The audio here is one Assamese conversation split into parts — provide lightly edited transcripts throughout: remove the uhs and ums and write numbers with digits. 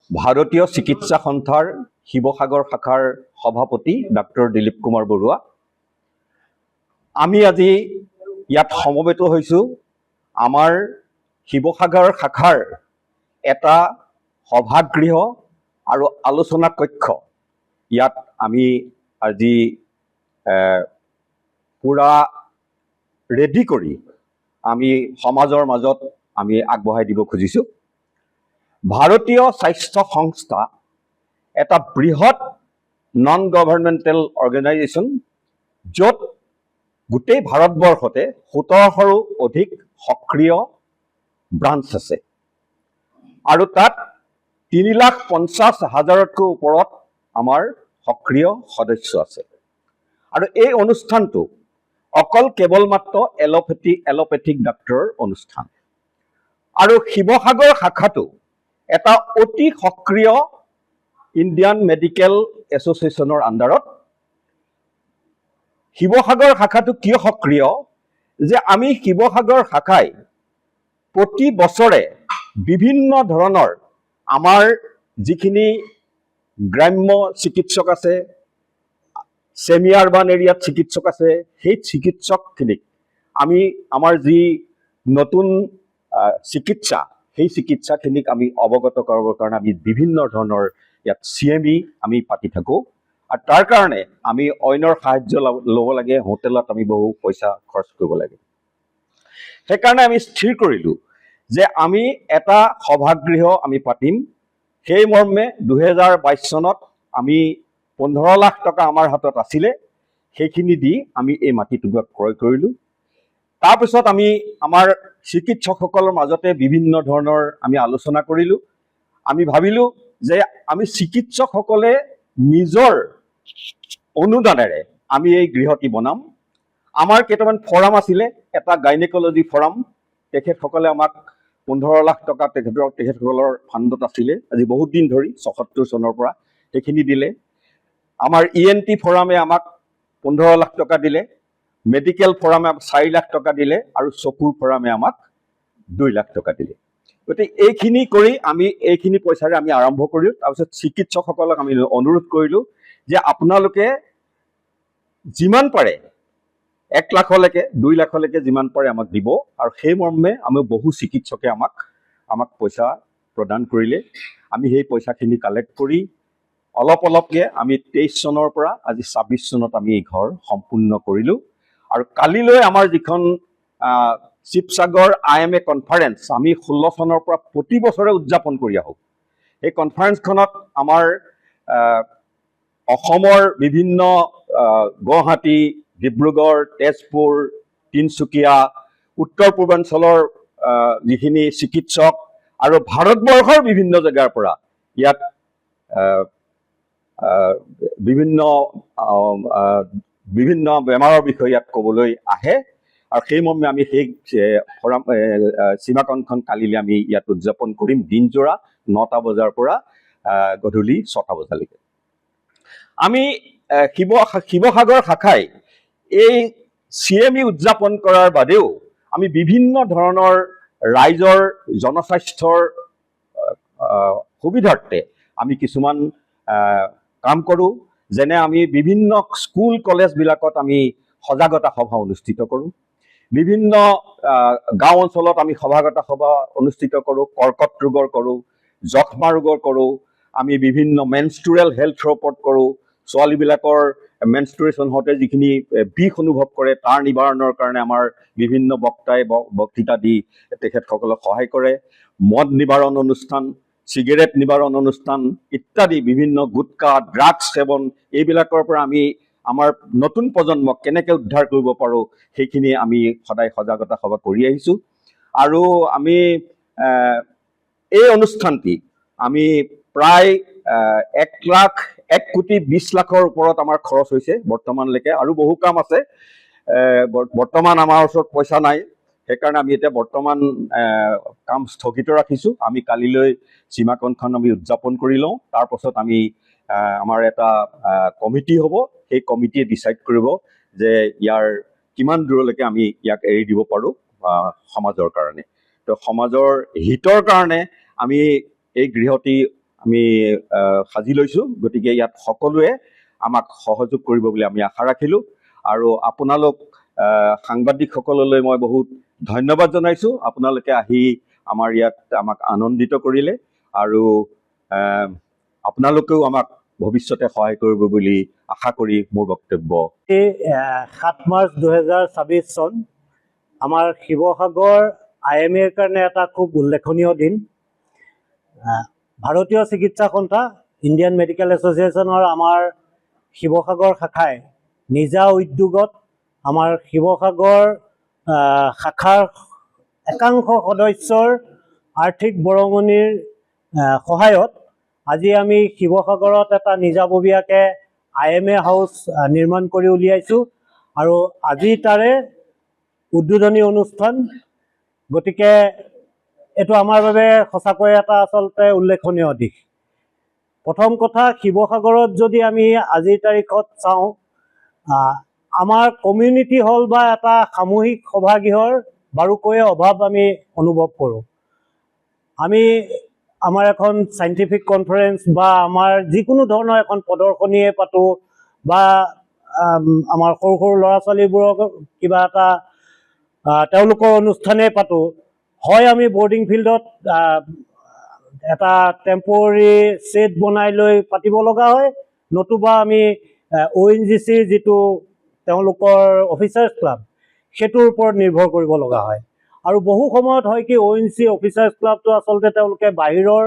ভাৰতীয় চিকিৎসা সন্থাৰ শিৱসাগৰ শাখাৰ সভাপতি ডাক্তৰ দিলীপ কুমাৰ বৰুৱা। আমি আজি ইয়াত সমবেত হৈছোঁ আমাৰ শিৱসাগৰ শাখাৰ এটা সভাগৃহ আৰু আলোচনা কক্ষ ইয়াত আমি আজি পুৰা ৰেডি কৰি আমি সমাজৰ মাজত আমি আগবঢ়াই দিব খুজিছোঁ। ভাৰতীয় স্বাস্থ্য সংস্থা এটা বৃহৎ নন গভৰ্ণমেণ্টেল অৰ্গেনাইজেশ্যন, য'ত গোটেই ভাৰতবৰ্ষতে 1700ৰো অধিক সক্ৰিয় ব্ৰাঞ্চ আছে আৰু তাত 3,50,000তকৈ ওপৰত আমাৰ সক্ৰিয় সদস্য আছে। আৰু এই অনুষ্ঠানটো অকল কেৱল মাত্ৰ এলোপেথিক ডাক্তৰৰ অনুষ্ঠান। আৰু শিৱসাগৰ শাখাটো এটা অতি সক্ৰিয় ইণ্ডিয়ান মেডিকেল এছ'চিয়েশ্যনৰ আণ্ডাৰত। শিৱসাগৰ শাখাটো কিয় সক্ৰিয় যে আমি শিৱসাগৰ শাখাই প্ৰতি বছৰে বিভিন্ন ধৰণৰ আমাৰ যিখিনি গ্ৰাম্য চিকিৎসক আছে, ছেমি আৰ্বান এৰিয়াত চিকিৎসক আছে, সেই চিকিৎসকখিনিক আমি আমাৰ যি নতুন চিকিৎসা, সেই চিকিৎসাখিনিক আমি অৱগত কৰাবৰ কাৰণে আমি বিভিন্ন ধৰণৰ ইয়াত CME আমি পাতি থাকোঁ। আৰু তাৰ কাৰণে আমি অন্যৰ সাহায্য ল'ব লাগে, হোটেলত আমি বহু পইচা খৰচ কৰিব লাগে। সেইকাৰণে আমি স্থিৰ কৰিলোঁ যে আমি এটা সভাগৃহ আমি পাতিম। সেই মৰ্মে 2022 চনত আমি 15 লাখ টকা আমাৰ হাতত আছিলে, সেইখিনি দি আমি এই মাটিটুকুৰা ক্ৰয় কৰিলোঁ। তাৰপিছত আমি আমাৰ চিকিৎসকসকলৰ মাজতে বিভিন্ন ধৰণৰ আমি আলোচনা কৰিলোঁ। আমি ভাবিলোঁ যে আমি চিকিৎসকসকলে নিজৰ অনুদানেৰে আমি এই গৃহটি বনাম। আমাৰ কেইটামান ফৰাম আছিলে, এটা গাইনেকলজি ফৰাম, তেখেতসকলে আমাক 15 লাখ টকা তেখেতসকলৰ ফাণ্ডত আছিলে আজি বহুত দিন ধৰি 77 চনৰ পৰা সেইখিনি দিলে। আমাৰ ENT ফৰামে আমাক 15 লাখ টকা দিলে, মেডিকেল ফৰামে আমাক 4 লাখ টকা দিলে আৰু চকুৰ ফৰামে আমাক 2 লাখ টকা দিলে। গতিকে এইখিনি কৰি আমি এইখিনি পইচাৰে আমি আৰম্ভ কৰিলোঁ। তাৰপিছত চিকিৎসকসকলক আমি অনুৰোধ কৰিলোঁ যে আপোনালোকে যিমান পাৰে 1 লাখলৈকে 2 লাখলৈকে যিমান পাৰে আমাক দিব। আৰু সেই মৰ্মে আমি বহু চিকিৎসকে আমাক পইচা প্ৰদান কৰিলে। আমি সেই পইচাখিনি কালেক্ট কৰি অলপকৈ আমি 23 চনৰ পৰা আজি 26 চনত আমি এই ঘৰ সম্পূৰ্ণ কৰিলোঁ। আৰু কালিলৈ আমাৰ যিখন শিৱসাগৰ IMA কনফাৰেন্স আমি 16 চনৰ পৰা প্ৰতি বছৰে উদযাপন কৰি আহোঁ। এই কনফাৰেন্সখনত আমাৰ অসমৰ বিভিন্ন গুৱাহাটী, ডিব্ৰুগড়, তেজপুৰ, তিনিচুকীয়া, উত্তৰ পূৰ্বাঞ্চলৰ যিখিনি চিকিৎসক আৰু ভাৰতবৰ্ষৰ বিভিন্ন জেগাৰ পৰা ইয়াত বিভিন্ন বেমাৰৰ বিষয়ে ইয়াত ক'বলৈ আহে। আৰু সেই মৰ্মে আমি সেই সীমাকণখন কালিলৈ আমি ইয়াত উদযাপন কৰিম দিনজোৰা 9টা বজাৰ পৰা গধূলি 6টা বজালৈকে। আমি শিৱসাগৰ শাখাই এই CME উদযাপন কৰাৰ বাদেও আমি বিভিন্ন ধৰণৰ ৰাইজৰ জনস্বাস্থ্যৰ সুবিধাৰ্থে আমি কিছুমান কাম কৰোঁ। যেনে আমি বিভিন্ন স্কুল কলেজবিলাকত আমি সজাগতা সভা অনুষ্ঠিত কৰোঁ। বিভিন্ন গাঁও অঞ্চলত আমি সজাগতা সভা অনুষ্ঠিত কৰোঁ। কৰ্কট ৰোগৰ কৰোঁ, যক্ষ্মা ৰোগৰ কৰোঁ, আমি বিভিন্ন মেনষ্ট্ৰুৰেল হেল্থৰ ওপৰত কৰোঁ। ছোৱালীবিলাকৰ মেনষ্ট্ৰুৱেশ্যন হওঁতে যিখিনি বিষ অনুভৱ কৰে তাৰ নিবাৰণৰ কাৰণে আমাৰ বিভিন্ন বক্তাই বক্তৃতা দি তেখেতসকলক সহায় কৰে। মদ নিবাৰণ অনুষ্ঠান, চিগাৰেট নিবাৰণ অনুষ্ঠান ইত্যাদি বিভিন্ন গুটকা, ড্ৰাগছ সেৱন এইবিলাকৰ পৰা আমি আমাৰ নতুন প্ৰজন্মক কেনেকৈ উদ্ধাৰ কৰিব পাৰোঁ সেইখিনি আমি সদায় সজাগতা সভা কৰি আহিছোঁ। আৰু আমি এই অনুষ্ঠানটি আমি প্ৰায় 1,20,00,000ৰ ওপৰত আমাৰ খৰচ হৈছে বৰ্তমানলৈকে। আৰু বহু কাম আছে। বৰ্তমান আমাৰ ওচৰত পইচা নাই, সেইকাৰণে আমি এতিয়া বৰ্তমান কাম স্থগিত ৰাখিছোঁ। আমি কালিলৈ সীমাকণখন আমি উদযাপন কৰি লওঁ। তাৰপাছত আমি আমাৰ এটা কমিটি হ'ব, সেই কমিটিয়ে ডিচাইড কৰিব যে ইয়াৰ কিমান দূৰলৈকে আমি ইয়াক এৰি দিব পাৰোঁ সমাজৰ কাৰণে। তো সমাজৰ হিতৰ কাৰণে আমি এই গৃহটি আমি সাজি লৈছোঁ। গতিকে ইয়াত সকলোৱে আমাক সহযোগ কৰিব বুলি আমি আশা ৰাখিলোঁ। আৰু আপোনালোক সাংবাদিকসকললৈ মই বহুত ধন্যবাদ জনাইছোঁ। আপোনালোকে আহি আমাৰ ইয়াত আমাক আনন্দিত কৰিলে আৰু আপোনালোকেও আমাক ভৱিষ্যতে সহায় কৰিব বুলি আশা কৰি মোৰ বক্তব্য। 7 মাৰ্চ 2026 চন আমাৰ শিৱসাগৰ IMAৰ কাৰণে এটা খুব উল্লেখনীয় দিন। ভাৰতীয় চিকিৎসা সন্থা ইণ্ডিয়ান মেডিকেল এছ'চিয়েশ্যনৰ আমাৰ শিৱসাগৰ শাখাই নিজা উদ্যোগত আমাৰ শিৱসাগৰ শাখাৰ একাংশ সদস্যৰ আৰ্থিক বৰঙণিৰ সহায়ত আজি আমি শিৱসাগৰত এটা নিজাববীয়াকৈ IMA হাউচ নিৰ্মাণ কৰি উলিয়াইছোঁ আৰু আজি তাৰে উদ্বোধনী অনুষ্ঠান। গতিকে এইটো আমাৰ বাবে সঁচাকৈ এটা আচলতে উল্লেখনীয় দিশ। প্ৰথম কথা, শিৱসাগৰত যদি আমি আজিৰ তাৰিখত চাওঁ, আমাৰ কমিউনিটি হল বা এটা সামূহিক সভাগৃহৰ বাৰুকৈয়ে অভাৱ আমি অনুভৱ কৰোঁ। আমি আমাৰ এখন চাইণ্টিফিক কনফাৰেঞ্চ বা আমাৰ যিকোনো ধৰণৰ এখন প্ৰদৰ্শনীয়ে পাতোঁ বা আমাৰ সৰু সৰু ল'ৰা ছোৱালীবোৰক কিবা এটা তেওঁলোকৰ অনুষ্ঠানেই পাতোঁ, হয় আমি বৰ্ডিং ফিল্ডত এটা টেম্পৰৰী ছেট বনাই লৈ পাতিব লগা হয়, নতুবা আমি ONGCৰ যিটো তেওঁলোকৰ অফিচাৰ্ছ ক্লাব সেইটোৰ ওপৰত নিৰ্ভৰ কৰিব লগা হয়। আৰু বহু সময়ত হয় কি ONGC অফিচাৰ্ছ ক্লাবটো আচলতে তেওঁলোকে বাহিৰৰ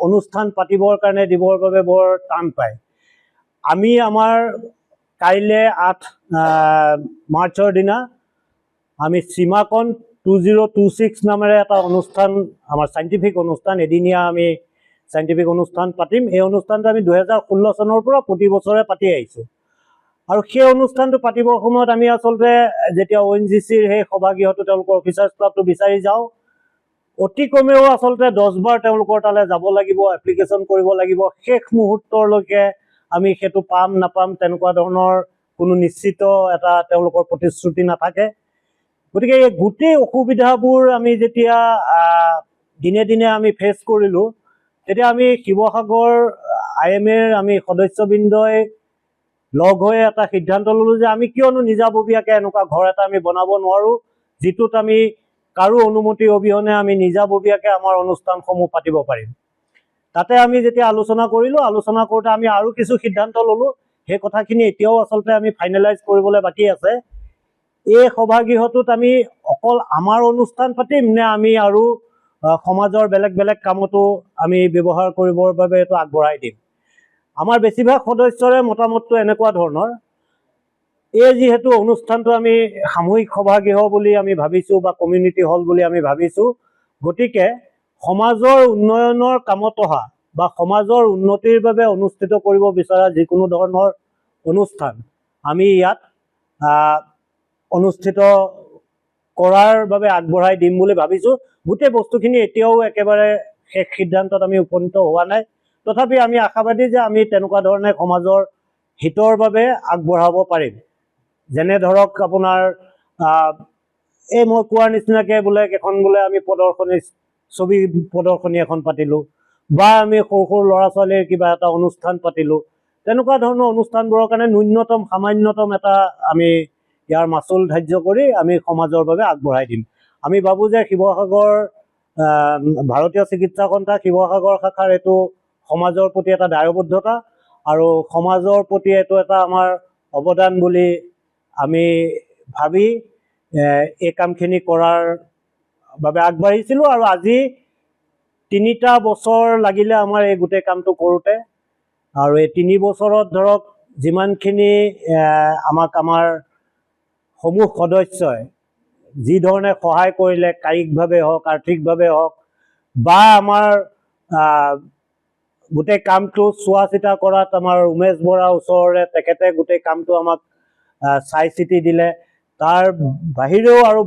অনুষ্ঠান পাতিবৰ কাৰণে দিবৰ বাবে বৰ টান পায়। আমি আমাৰ কাইলৈ 8 মাৰ্চৰ দিনা আমি সীমাকণ 2026 নামেৰে এটা অনুষ্ঠান, আমাৰ চাইণ্টিফিক অনুষ্ঠান, এদিনীয়া আমি চাইণ্টিফিক অনুষ্ঠান পাতিম। এই অনুষ্ঠানটো আমি 2016 চনৰ পৰা প্ৰতি বছৰে পাতি আহিছোঁ। আৰু সেই অনুষ্ঠানটো পাতিবৰ সময়ত আমি আচলতে যেতিয়া ONGCৰ সেই সভাগৃহটো তেওঁলোকৰ অফিচাৰ্ছ ক্লাবটো বিচাৰি যাওঁ, অতি কমেও আচলতে 10 বাৰ তেওঁলোকৰ তালৈ যাব লাগিব, এপ্লিকেশ্যন কৰিব লাগিব। শেষ মুহূৰ্তলৈকে আমি সেইটো পাম নাপাম তেনেকুৱা ধৰণৰ কোনো নিশ্চিত এটা তেওঁলোকৰ প্ৰতিশ্ৰুতি নাথাকে। গতিকে এই গোটেই অসুবিধাবোৰ আমি যেতিয়া দিনে দিনে আমি ফেচ কৰিলোঁ, তেতিয়া আমি শিৱসাগৰ IMAৰ আমি সদস্যবৃন্দই লগ হৈ এটা সিদ্ধান্ত ল'লোঁ যে আমি কিয়নো নিজাববীয়াকৈ এনেকুৱা ঘৰ এটা আমি বনাব নোৱাৰোঁ, যিটোত আমি কাৰো অনুমতি অবিহনে আমি নিজাববীয়াকৈ আমাৰ অনুষ্ঠানসমূহ পাতিব পাৰিম। তাতে আমি যেতিয়া আলোচনা কৰিলোঁ, আলোচনা কৰোঁতে আমি আৰু কিছু সিদ্ধান্ত ল'লোঁ। সেই কথাখিনি এতিয়াও আচলতে আমি ফাইনেলাইজ কৰিবলৈ বাকী আছে। এই সভাগৃহটোত আমি অকল আমাৰ অনুষ্ঠান পাতিম নে আমি আৰু সমাজৰ বেলেগ বেলেগ কামতো আমি ব্যৱহাৰ কৰিবৰ বাবে এইটো আগবঢ়াই দিম। আমাৰ বেছিভাগ সদস্যৰে মতামতটো এনেকুৱা ধৰণৰ, এই যিহেতু অনুষ্ঠানটো আমি সামূহিক সভাগৃহ বুলি আমি ভাবিছোঁ বা কমিউনিটি হল বুলি আমি ভাবিছোঁ, গতিকে সমাজৰ উন্নয়নৰ কামত অহা বা সমাজৰ উন্নতিৰ বাবে অনুষ্ঠিত কৰিব বিচৰা যিকোনো ধৰণৰ অনুষ্ঠান আমি ইয়াত অনুষ্ঠিত কৰাৰ বাবে আগবঢ়াই দিম বুলি ভাবিছোঁ। গোটেই বস্তুখিনি এতিয়াও একেবাৰে শেষ সিদ্ধান্তত আমি উপনীত হোৱা নাই, তথাপি আমি আশাবাদী যে আমি তেনেকুৱা ধৰণে সমাজৰ হিতৰ বাবে আগবঢ়াব পাৰিম। যেনে ধৰক আপোনাৰ এই মই কোৱাৰ নিচিনাকৈ বোলে এখন বোলে আমি ছবি প্ৰদৰ্শনী এখন পাতিলোঁ বা আমি সৰু সৰু ল'ৰা ছোৱালীৰ কিবা এটা অনুষ্ঠান পাতিলোঁ, তেনেকুৱা ধৰণৰ অনুষ্ঠানবোৰৰ কাৰণে ন্যূনতম সামান্যতম এটা আমি ইয়াৰ মাচুল ধাৰ্য কৰি আমি সমাজৰ বাবে আগবঢ়াই দিম। আমি ভাবোঁ যে শিৱসাগৰ ভাৰতীয় চিকিৎসা সন্থা শিৱসাগৰ শাখাৰ এইটো সমাজৰ প্ৰতি এটা দায়বদ্ধতা আৰু সমাজৰ প্ৰতি এইটো এটা আমাৰ অৱদান বুলি আমি ভাবি এই কামখিনি কৰাৰ বাবে আগবাঢ়িছিলোঁ। আৰু আজি 3টা বছৰ লাগিলে আমাৰ এই গোটেই কামটো কৰোঁতে। আৰু এই 3 বছৰত ধৰক যিমানখিনি আমাক আমাৰ সমূহ সদস্যই যি ধৰণে সহায় কৰিলে, কায়িকভাৱে হওক আৰ্থিকভাৱে হওক বা আমাৰ গোটেই কামটো চোৱা চিতা কৰাত আমাৰ উমেশ বৰা ওচৰৰে তেখেতে গোটেই কামটো আমাক চাই চিতি দিলে, তাৰ বাহিৰেও আৰু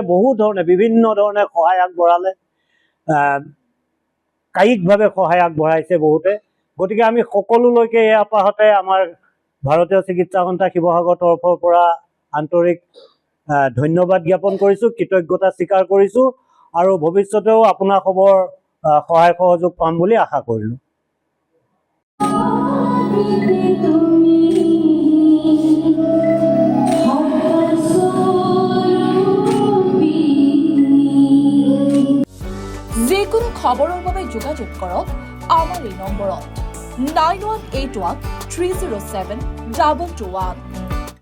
বহু ধৰণে বিভিন্ন ধৰণে সহায় আগবঢ়ালে, কায়িকভাৱে সহায় আগবঢ়াইছে বহুতে। গতিকে আমি সকলোলৈকে এই আপাহতে আমাৰ ভাৰতীয় চিকিৎসা সন্থা শিৱসাগৰৰ তৰফৰ পৰা আন্তৰিক ধন্যবাদ জ্ঞাপন কৰিছোঁ, কৃতজ্ঞতা স্বীকাৰ কৰিছোঁ। আৰু ভৱিষ্যতেও আপোনাসৱৰ সহায় সহযোগ পাম বুলি আশা কৰিলোঁ। যিকোনো খবৰৰ বাবে যোগাযোগ কৰক আমাৰ এই নম্বৰত 9181 307 221।